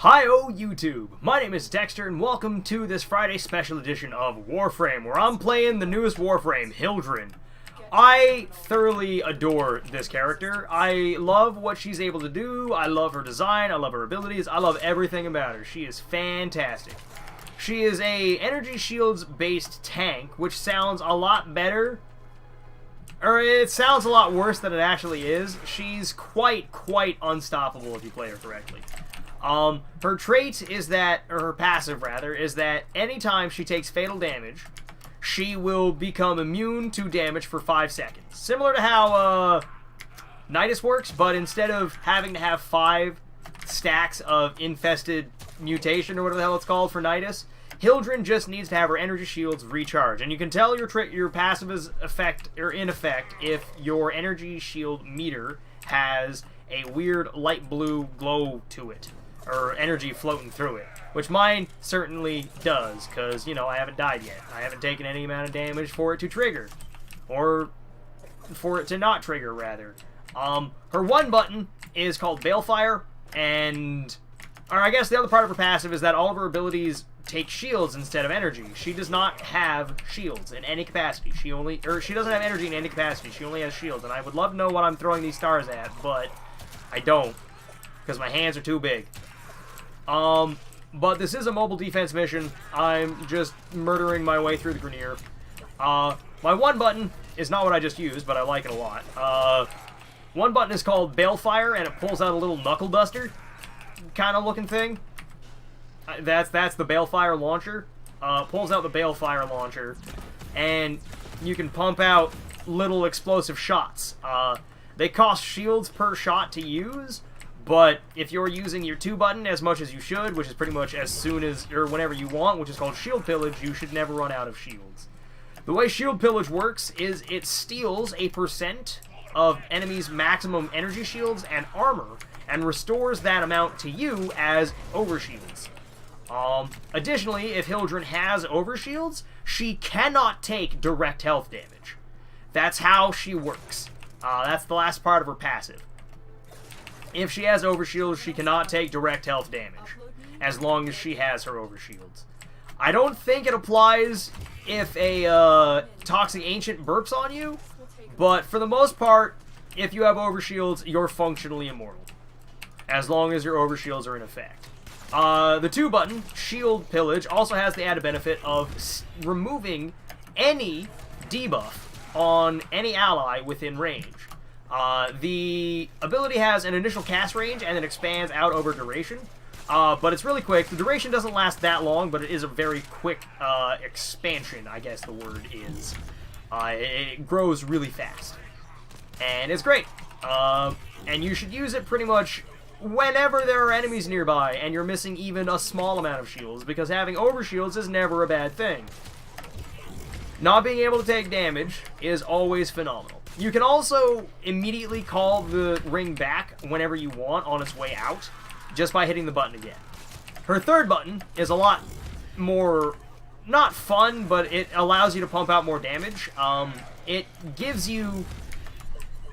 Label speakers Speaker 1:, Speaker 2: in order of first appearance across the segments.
Speaker 1: Hi-oh YouTube, my name is Dexter and welcome to this Friday special edition of Warframe, where I'm playing the newest Warframe, Hildryn. I thoroughly adore this character. I love what she's able to do, I love her design, I love her abilities, I love everything about her. She is fantastic. She is a energy shields based tank, which sounds a lot better, or it sounds a lot worse than it actually is. She's quite unstoppable if you play her correctly. Her trait is that, or her passive rather, is that anytime she takes fatal damage, she will become immune to damage for 5 seconds. Similar to how, Nidus works, but instead of having to have 5 stacks of infested mutation, or whatever the hell it's called for Nidus, Hildryn just needs to have her energy shields recharge. And you can tell your passive is in effect if your energy shield meter has a weird light blue glow to it, or energy floating through it, which mine certainly does, because, you know, I haven't died yet. I haven't taken any amount of damage for it to trigger, or for it to not trigger, rather. Her one button is called balefire, or I guess the other part of her passive is that all of her abilities take shields instead of energy. She does not have shields in any capacity. She doesn't have energy in any capacity. She only has shields, and I would love to know what I'm throwing these stars at, but I don't, because my hands are too big. But this is a mobile defense mission. I'm just murdering my way through the Grineer. My one button is not what I just used, but I like it a lot. One button is called balefire, and it pulls out a little knuckle duster kind of looking thing. That's the balefire launcher. Pulls out the balefire launcher, and you can pump out little explosive shots. They cost shields per shot to use, but if you're using your 2 button as much as you should, which is pretty much as soon as, or whenever you want, which is called shield pillage, you should never run out of shields. The way shield pillage works is it steals a % of enemies' maximum energy shields and armor, and restores that amount to you as overshields. Additionally, if Hildryn has overshields, she cannot take direct health damage. That's how she works. That's the last part of her passive. If she has overshields, she cannot take direct health damage, as long as she has her overshields. I don't think it applies if a toxic ancient burps on you, but for the most part, if you have overshields, you're functionally immortal, as long as your overshields are in effect. The 2 button, shield pillage, also has the added benefit of removing any debuff on any ally within range. The ability has an initial cast range and then expands out over duration, but it's really quick. The duration doesn't last that long, but it is a very quick expansion, I guess the word is. It grows really fast, and it's great. And you should use it pretty much whenever there are enemies nearby and you're missing even a small amount of shields, because having overshields is never a bad thing. Not being able to take damage is always phenomenal. You can also immediately call the ring back whenever you want on its way out, just by hitting the button again. Her 3rd button is a lot more, not fun, but it allows you to pump out more damage. It gives you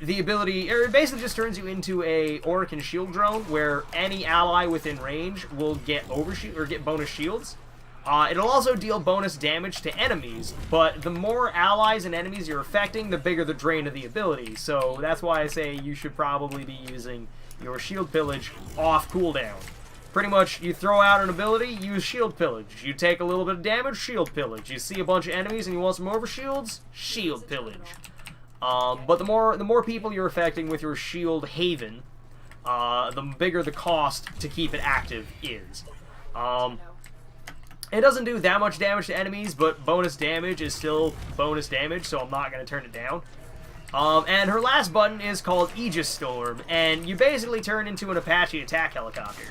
Speaker 1: the ability, or it basically just turns you into a Orokin shield drone, where any ally within range will get overshield or get bonus shields. It'll also deal bonus damage to enemies, but the more allies and enemies you're affecting, the bigger the drain of the ability. So that's why I say you should probably be using your shield pillage off cooldown. Pretty much, you throw out an ability, use shield pillage. You take a little bit of damage, shield pillage. You see a bunch of enemies and you want some overshields, shield pillage. But the more people you're affecting with your shield haven, the bigger the cost to keep it active is. It doesn't do that much damage to enemies, but bonus damage is still bonus damage, so I'm not going to turn it down. And her last button is called Aegis Storm, and you basically turn into an Apache attack helicopter.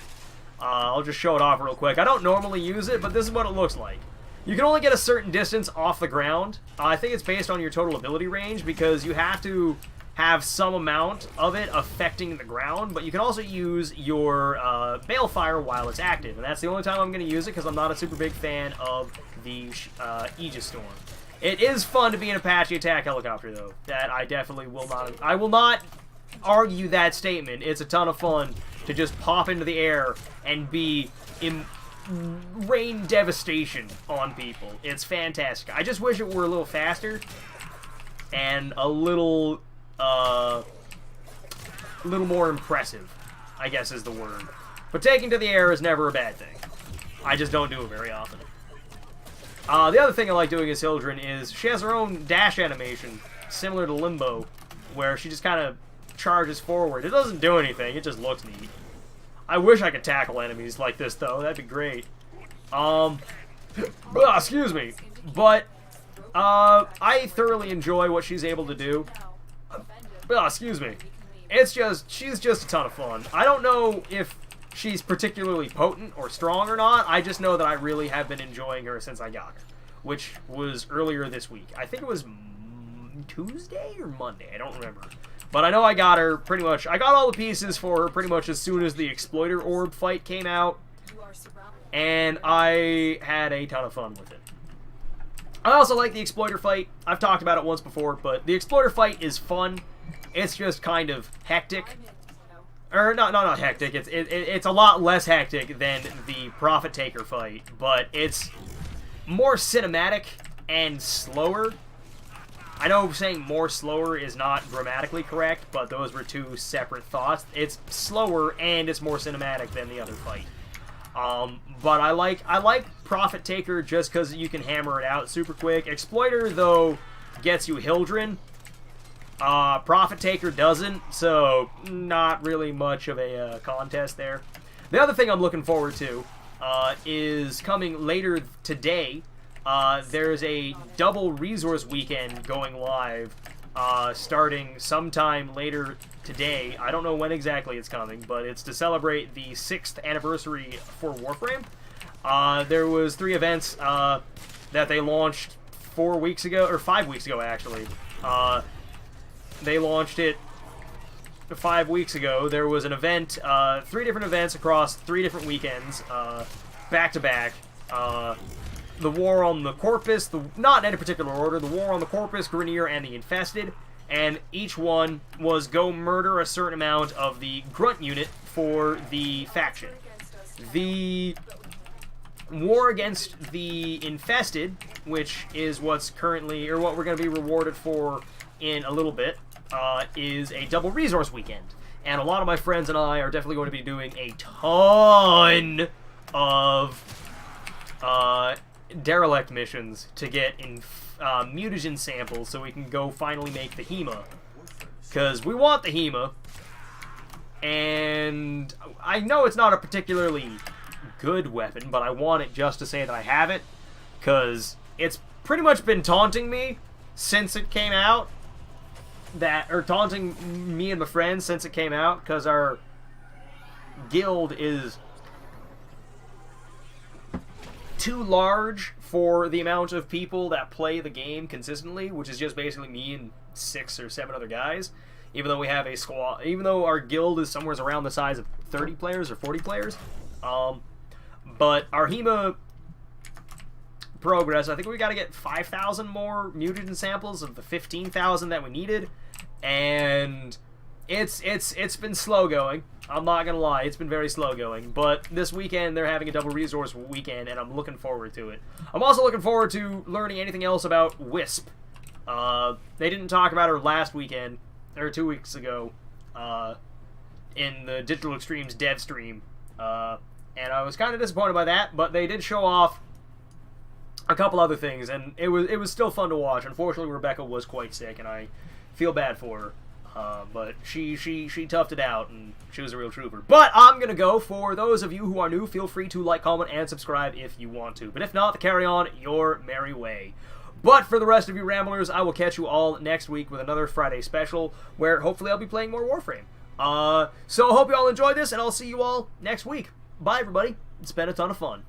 Speaker 1: I'll just show it off real quick. I don't normally use it, but this is what it looks like. You can only get a certain distance off the ground. I think it's based on your total ability range, because you have to have some amount of it affecting the ground, but you can also use your balefire while it's active, and that's the only time I'm going to use it, because I'm not a super big fan of the Aegis Storm. It is fun to be an Apache attack helicopter, though. That I definitely will not... I will not argue that statement. It's a ton of fun to just pop into the air and rain devastation on people. It's fantastic. I just wish it were a little faster and a little more impressive, I guess is the word. But taking to the air is never a bad thing. I just don't do it very often. The other thing I like doing as Hildryn is she has her own dash animation, similar to Limbo, where she just kind of charges forward. It doesn't do anything, it just looks neat. I wish I could tackle enemies like this, though. That'd be great. Excuse me. But, I thoroughly enjoy what she's able to do. Excuse me. She's just a ton of fun. I don't know if she's particularly potent or strong or not. I just know that I really have been enjoying her since I got her, which was earlier this week. I think it was Tuesday or Monday. I don't remember. But I know I got her pretty much. I got all the pieces for her pretty much as soon as the Exploiter Orb fight came out, and I had a ton of fun with it. I also like the Exploiter fight. I've talked about it once before, but the Exploiter fight is fun. It's just kind of hectic. Or, not hectic. It's a lot less hectic than the Profit Taker fight, but it's more cinematic and slower. I know saying more slower is not grammatically correct, but those were two separate thoughts. It's slower and it's more cinematic than the other fight. But I like Profit Taker just because you can hammer it out super quick. Exploiter, though, gets you Hildryn. Profit Taker doesn't, so not really much of a contest there. The other thing I'm looking forward to is coming later today. There's a double resource weekend going live starting sometime later today. I don't know when exactly it's coming, but it's to celebrate the 6th anniversary for Warframe. There was 3 events that they launched 4 weeks ago, or 5 weeks ago actually. They launched it 5 weeks ago. There was an event, 3 different events across 3 different weekends, back to back. The War on the Corpus, not in any particular order, the War on the Corpus, Grineer, and the Infested, and each one was go murder a certain amount of the grunt unit for the faction. The War against the Infested, which is what's currently, or what we're going to be rewarded for in a little bit, is a double resource weekend. And a lot of my friends and I are definitely going to be doing a ton of derelict missions to get in mutagen samples so we can go finally make the HEMA. Because we want the HEMA, and I know it's not a particularly good weapon, but I want it just to say that I have it, because it's pretty much been taunting me since it came out, or taunting me and my friends since it came out, because our guild is too large for the amount of people that play the game consistently, which is just basically me and 6 or 7 other guys. Even though we have a squad, even though our guild is somewhere around the size of 30 players or 40 players, but our HEMA progress, I think we got to get 5,000 more mutagen samples of the 15,000 that we needed, and it's been slow going. I'm not gonna lie, it's been very slow going, but this weekend they're having a double resource weekend, and I'm looking forward to it. I'm also looking forward to learning anything else about Wisp. They didn't talk about her last weekend, or 2 weeks ago, in the Digital Extremes dev stream, and I was kind of disappointed by that, but they did show off a couple other things, and it was still fun to watch. Unfortunately, Rebecca was quite sick, and I feel bad for her. But she toughed it out, and she was a real trooper. But I'm gonna go. For those of you who are new, feel free to like, comment, and subscribe if you want to. But if not, carry on your merry way. But for the rest of you ramblers, I will catch you all next week with another Friday special, where hopefully I'll be playing more Warframe. So I hope you all enjoyed this, and I'll see you all next week. Bye, everybody. It's been a ton of fun.